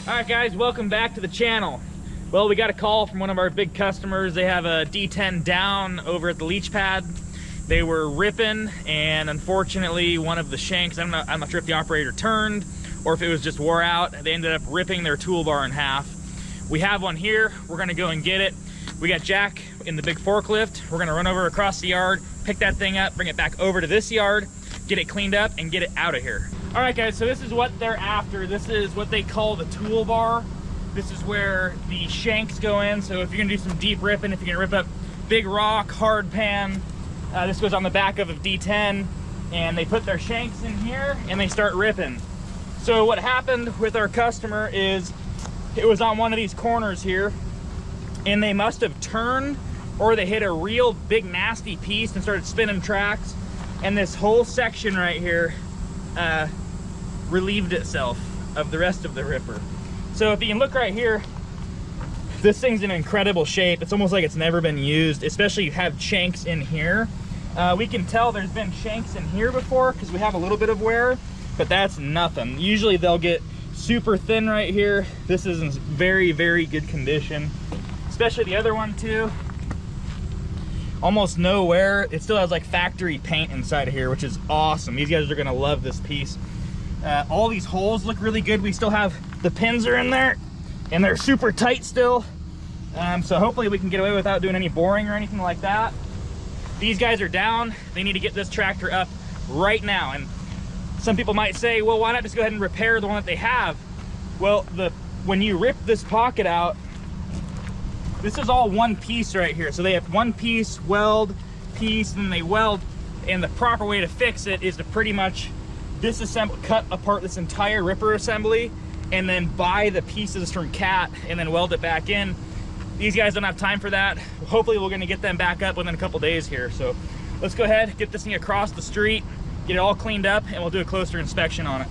Alright guys, welcome back to the channel. Well, we got a call from one of our big customers. They have a D10 down over at the leach pad. They were ripping, and unfortunately one of the shanks, I'm not sure if the operator turned or if it was just wore out, they ended up ripping their toolbar in half. We have one here. We're gonna go and get it. We got Jack in the big forklift. We're gonna run over across the yard, pick that thing up, bring it back over to this yard, get it cleaned up, and get it out of here. All right guys, so this is what they're after. This is what they call the toolbar. This is where the shanks go in. So if you're gonna do some deep ripping, if you're gonna rip up big rock, hard pan, this goes on the back of a D10, and they put their shanks in here and they start ripping. So what happened with our customer is it was on one of these corners here, and they must have turned, or they hit a real big nasty piece and started spinning tracks, and this whole section right here relieved itself of the rest of the ripper. So if you can look right here, this thing's in incredible shape. It's almost like it's never been used, especially you have shanks in here. We can tell there's been shanks in here before because we have a little bit of wear, but that's nothing. Usually they'll get super thin right here. This is in very, very good condition, especially the other one too. Almost no wear. It still has like factory paint inside of here, which is awesome. These guys are gonna love this piece. All these holes look really good. We still have the pins are in there and they're super tight still. So hopefully we can get away without doing any boring or anything like that. These guys are down. They need to get this tractor up right now. And some people might say, well, why not just go ahead and repair the one that they have? Well, when you rip this pocket out, this is all one piece right here. So they have one piece, weld, piece, and then they weld. And the proper way to fix it is to pretty much disassemble, cut apart this entire ripper assembly, and then buy the pieces from Cat and then weld it back in. These guys don't have time for that. Hopefully we're gonna get them back up within a couple days here. So let's go ahead, get this thing across the street, get it all cleaned up, and we'll do a closer inspection on it.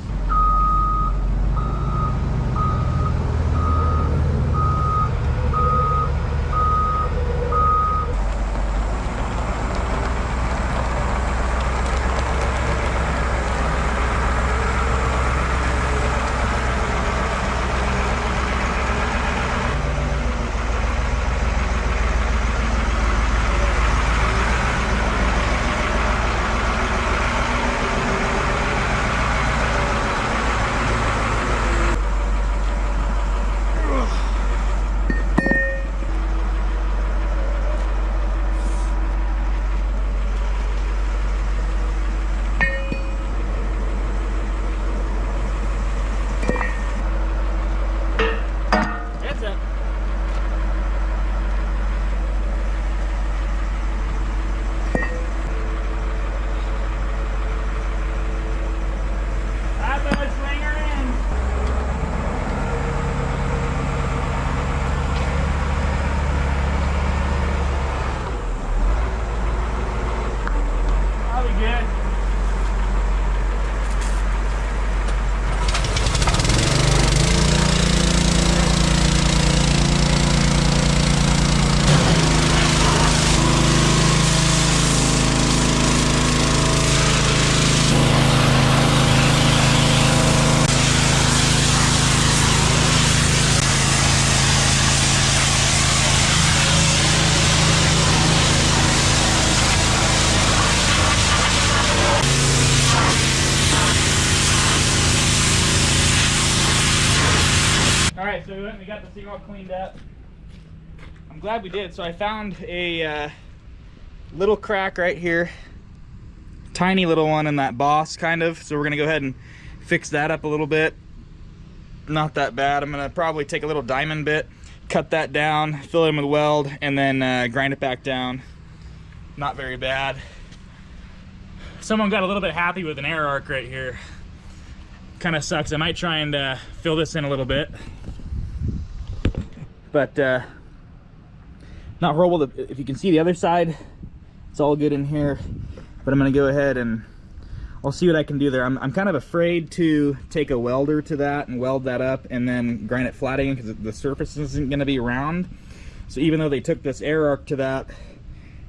Alright, so we got the thing all cleaned up. I'm glad we did. So I found a little crack right here. Tiny little one in that boss, kind of. So we're going to go ahead and fix that up a little bit. Not that bad. I'm going to probably take a little diamond bit, cut that down, fill it in with weld, and then grind it back down. Not very bad. Someone got a little bit happy with an air arc right here. Kind of sucks. I might try and fill this in a little bit, but not horrible. If you can see the other side, it's all good in here, but I'm gonna go ahead and I'll see what I can do there. I'm kind of afraid to take a welder to that and weld that up and then grind it flat again because the surface isn't gonna be round. So even though they took this air arc to that,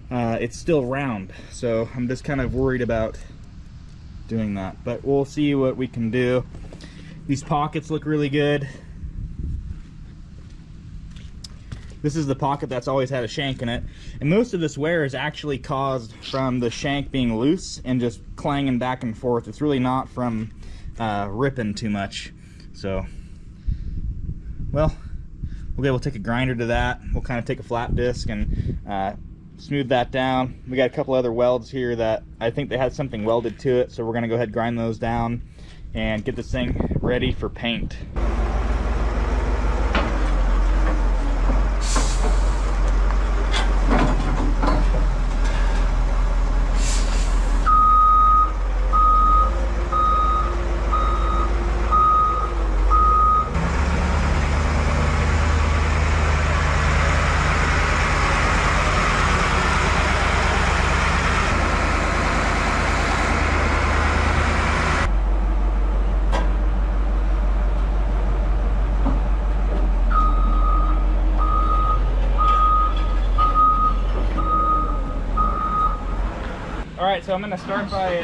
it's still round. So I'm just kind of worried about doing that, but we'll see what we can do. These pockets look really good. This is the pocket that's always had a shank in it. And most of this wear is actually caused from the shank being loose and just clanging back and forth. It's really not from ripping too much. So, well, we'll be able to take a grinder to that. We'll kind of take a flat disc and smooth that down. We got a couple other welds here that I think they had something welded to it, so we're gonna go ahead and grind those down and get this thing ready for paint. Alright, so I'm going to start by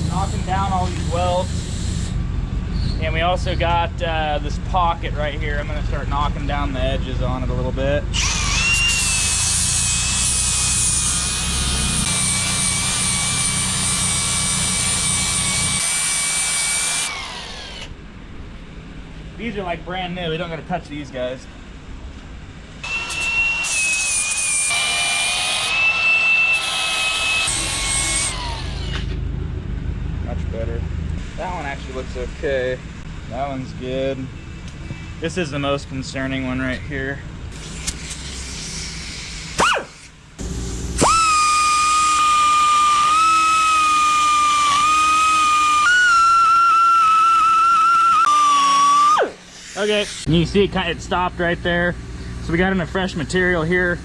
knocking down all these welds. And we also got this pocket right here. I'm going to start knocking down the edges on it a little bit. These are like brand new. We don't got to touch these guys. Better. That one actually looks okay. That one's good. This is the most concerning one right here. Okay, you see it stopped right there. So we got in a fresh material here.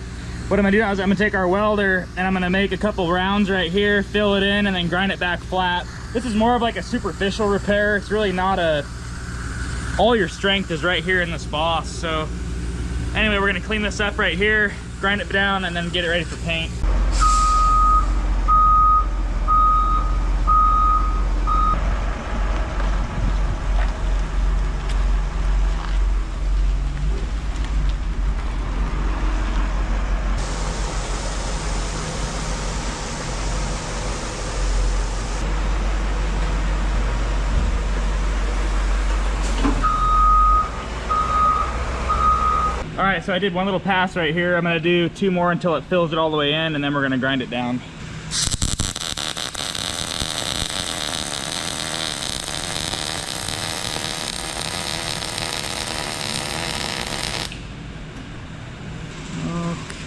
What I'm gonna do now is I'm gonna take our welder and I'm gonna make a couple rounds right here, fill it in, and then grind it back flat. This is more of like a superficial repair. It's really not all your strength is right here in this boss. So anyway, we're gonna clean this up right here, grind it down, and then get it ready for paint. All right, so I did one little pass right here. I'm gonna do 2 more until it fills it all the way in, and then we're gonna grind it down.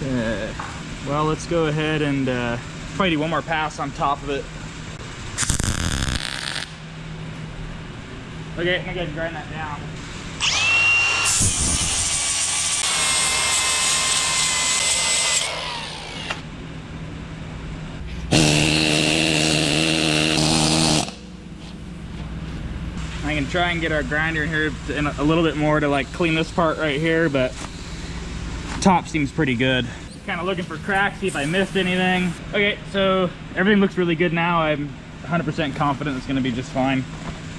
Okay, well, let's go ahead and probably do one more pass on top of it. Okay, I'm gonna go ahead and grind that down. I can try and get our grinder in here in a little bit more to like clean this part right here, but top seems pretty good. Kind of looking for cracks, see if I missed anything. Okay, so everything looks really good now. I'm 100% confident it's gonna be just fine.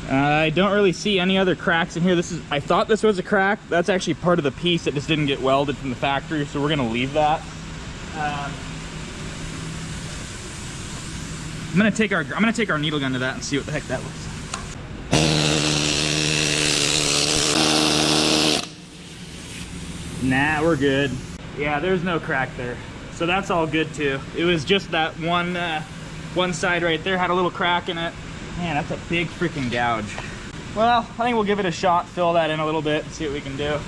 I don't really see any other cracks in here. I thought this was a crack. That's actually part of the piece that just didn't get welded from the factory, so we're gonna leave that. I'm gonna take our needle gun to that and see what the heck that looks like. Nah, we're good. Yeah, there's no crack there. So that's all good too. It was just that one side right there had a little crack in it. Man, that's a big freaking gouge. Well, I think we'll give it a shot, fill that in a little bit and see what we can do.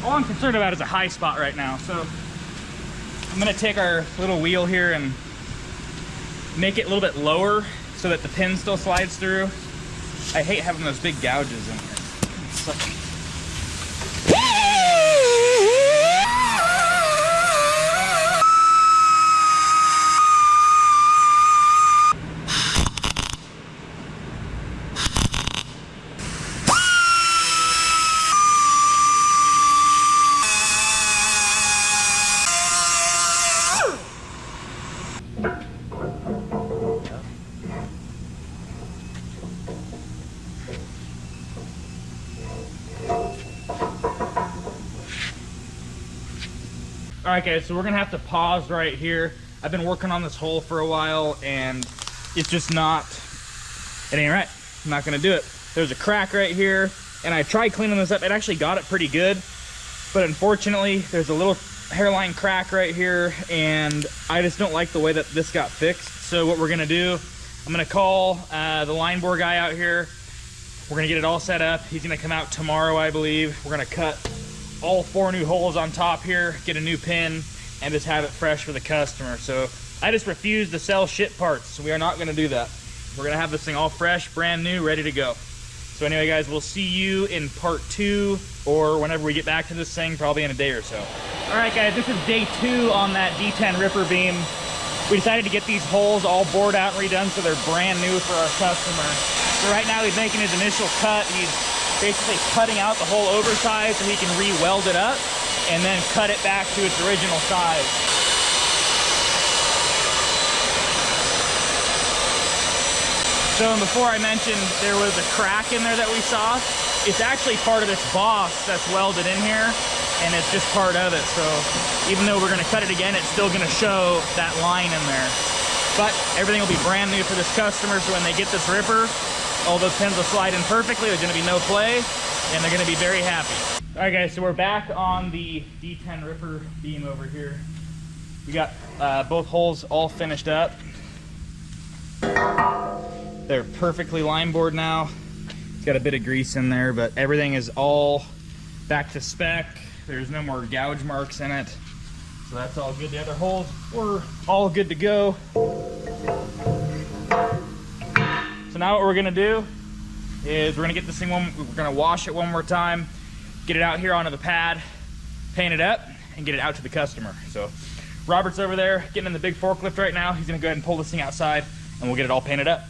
All I'm concerned about is a high spot right now. So I'm gonna take our little wheel here and make it a little bit lower so that the pin still slides through. I hate having those big gouges in here. All right, guys, so we're gonna have to pause right here. I've been working on this hole for a while, and it's just not, it ain't right. I'm not gonna do it. There's a crack right here, and I tried cleaning this up. It actually got it pretty good, but unfortunately, there's a little hairline crack right here, and I just don't like the way that this got fixed. So what we're gonna do, I'm gonna call the line bore guy out here. We're gonna get it all set up. He's gonna come out tomorrow, I believe. We're gonna cut all 4 new holes on top here, get a new pin, and just have it fresh for the customer. So I just refuse to sell shit parts, so we are not gonna do that. We're gonna have this thing all fresh, brand new, ready to go. So anyway, guys, we'll see you in part 2, or whenever we get back to this thing, probably in a day or so. All right, guys, this is day 2 on that D10 ripper beam. We decided to get these holes all bored out and redone so they're brand new for our customer. So right now he's making his initial cut. He's basically cutting out the whole oversize so he can re-weld it up and then cut it back to its original size. So before I mentioned there was a crack in there that we saw. It's actually part of this boss that's welded in here, and it's just part of it. So even though we're gonna cut it again, it's still gonna show that line in there. But everything will be brand new for this customer, so when they get this ripper, all those pins will slide in perfectly. There's gonna be no play, and they're gonna be very happy. All right, guys, so we're back on the D10 ripper beam over here. We got both holes all finished up. They're perfectly line bored now. It's got a bit of grease in there, but everything is all back to spec. There's no more gouge marks in it. So that's all good. The other holes were all good to go. So now what we're gonna do is we're gonna get this thing we're gonna wash it one more time, get it out here onto the pad, paint it up, and get it out to the customer. So Robert's over there getting in the big forklift right now. He's gonna go ahead and pull this thing outside, and we'll get it all painted up.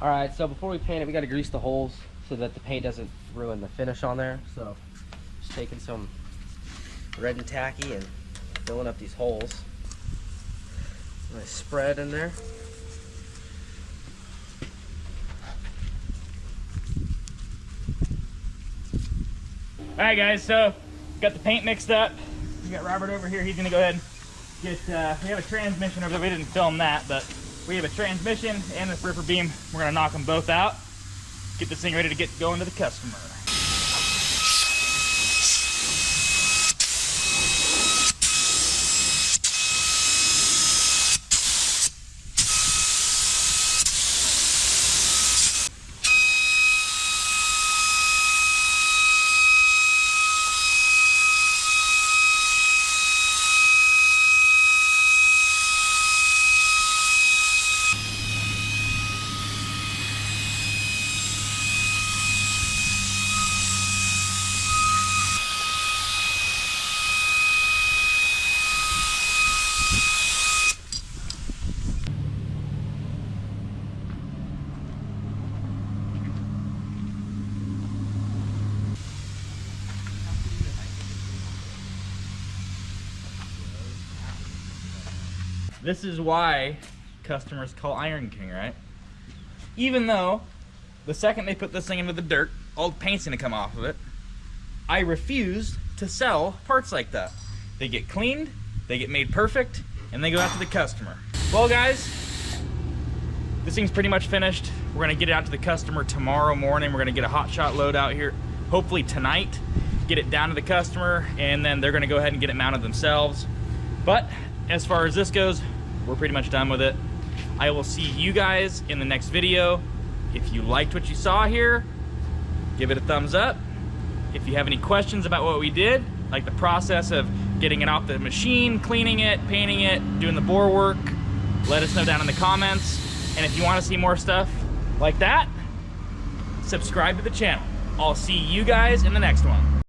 Alright, so before we paint it, we got to grease the holes so that the paint doesn't ruin the finish on there. So just taking some red and tacky and filling up these holes. Nice spread in there. Alright, guys, so got the paint mixed up. We got Robert over here. He's gonna go ahead and get, we have a transmission over there. We didn't film that, but we have a transmission and this ripper beam. We're gonna knock them both out, get this thing ready to get going to the customer. This is why customers call Iron King, right? Even though the second they put this thing into the dirt, all the paint's gonna come off of it. I refuse to sell parts like that. They get cleaned, they get made perfect, and they go out to the customer. Well guys, this thing's pretty much finished. We're gonna get it out to the customer tomorrow morning. We're gonna get a hot shot load out here, hopefully tonight, get it down to the customer, and then they're gonna go ahead and get it mounted themselves. But as far as this goes, we're pretty much done with it. I will see you guys in the next video. If you liked what you saw here, give it a thumbs up. If you have any questions about what we did, like the process of getting it off the machine, cleaning it, painting it, doing the bore work, let us know down in the comments. And if you want to see more stuff like that, subscribe to the channel. I'll see you guys in the next one.